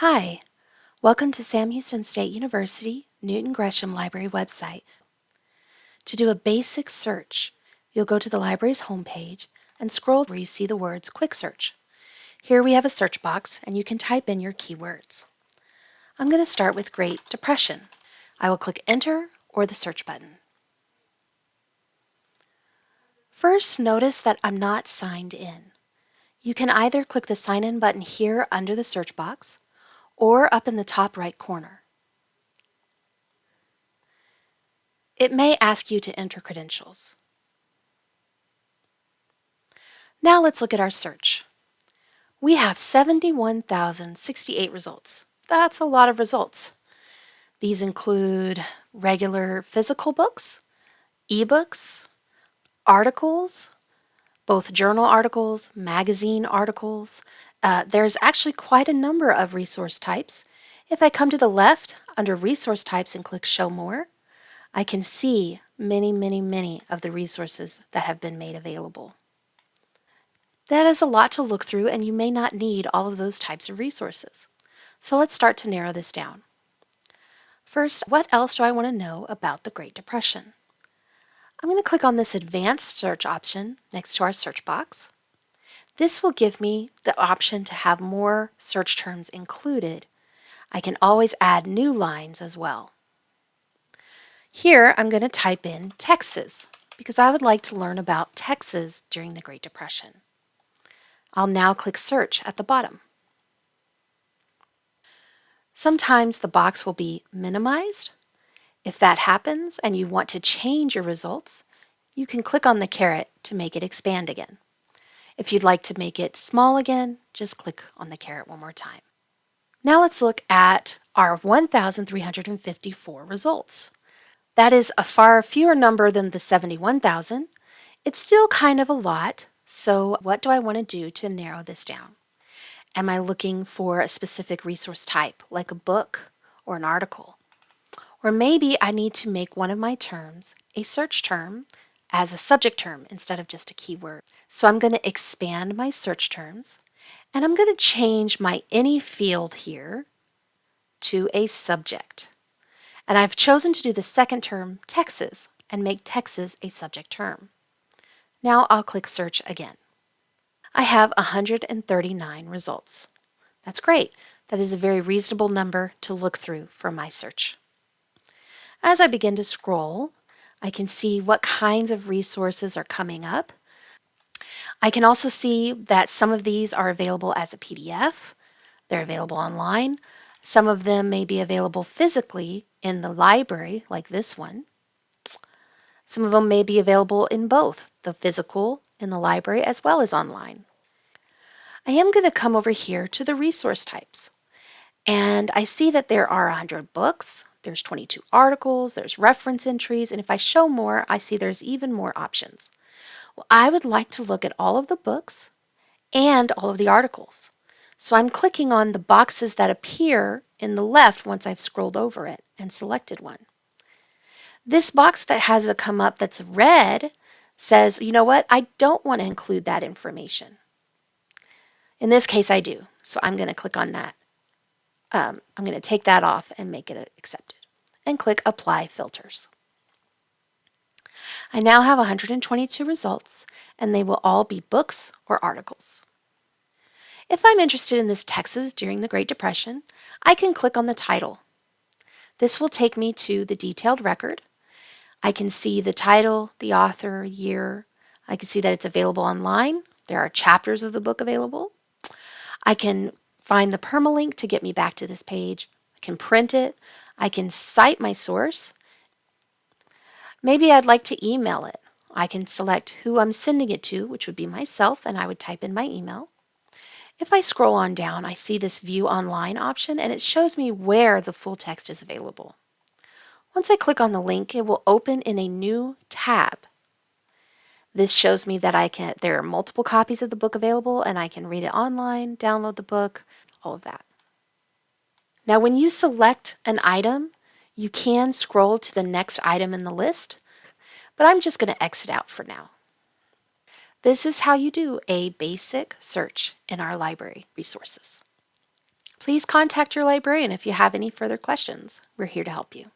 Hi, welcome to Sam Houston State University Newton Gresham Library website. To do a basic search, you'll go to the library's homepage and scroll where you see the words Quick Search. Here we have a search box and you can type in your keywords. I'm going to start with Great Depression. I will click Enter or the search button. First, notice that I'm not signed in. You can either click the Sign In button here under the search box or up in the top right corner. It may ask you to enter credentials. Now let's look at our search. We have 71,068 results. That's a lot of results. These include regular physical books, ebooks, articles, both journal articles, magazine articles. There's actually quite a number of resource types. If I come to the left under resource types and click Show More, I can see many of the resources that have been made available. That is a lot to look through, and you may not need all of those types of resources. So let's start to narrow this down. First, what else do I want to know about the Great Depression? I'm going to click on this Advanced Search option next to our search box. This will give me the option to have more search terms included. I can always add new lines as well. Here, I'm going to type in Texas because I would like to learn about Texas during the Great Depression. I'll now click Search at the bottom. Sometimes the box will be minimized. If that happens and you want to change your results, you can click on the caret to make it expand again. If you'd like to make it small again, just click on the caret one more time. Now let's look at our 1,354 results. That is a far fewer number than the 71,000. It's still kind of a lot, so what do I want to do to narrow this down? Am I looking for a specific resource type, like a book or an article? Or maybe I need to make one of my terms a search term as a subject term instead of just a keyword. So I'm going to expand my search terms, and I'm going to change my any field here to a subject. And I've chosen to do the second term, Texas, and make Texas a subject term. Now I'll click Search again. I have 139 results. That's great. That is a very reasonable number to look through for my search. As I begin to scroll, I can see what kinds of resources are coming up. I can also see that some of these are available as a PDF. They're available online. Some of them may be available physically in the library, like this one. Some of them may be available in both the physical in the library as well as online. I am going to come over here to the resource types. And I see that there are 100 books, there's 22 articles, there's reference entries, and if I show more, I see there's even more options. Well, I would like to look at all of the books and all of the articles. So I'm clicking on the boxes that appear in the left once I've scrolled over it and selected one. This box that has a come up that's red says, you know what, I don't want to include that information. In this case, I do, so I'm going to click on that. I'm going to take that off and make it accepted and click Apply Filters. I now have 122 results, and they will all be books or articles. If I'm interested in this Texas during the Great Depression, I can click on the title. This will take me to the detailed record. I can see the title, the author, year. I can see that it's available online. There are chapters of the book available. I can find the permalink to get me back to this page. I can print it. I can cite my source. Maybe I'd like to email it. I can select who I'm sending it to, which would be myself, and I would type in my email. If I scroll on down, I see this View Online option, and it shows me where the full text is available. Once I click on the link, it will open in a new tab. This shows me that there are multiple copies of the book available, and I can read it online, download the book, all of that. Now, when you select an item, you can scroll to the next item in the list, but I'm just going to exit out for now. This is how you do a basic search in our library resources. Please contact your librarian if you have any further questions. We're here to help you.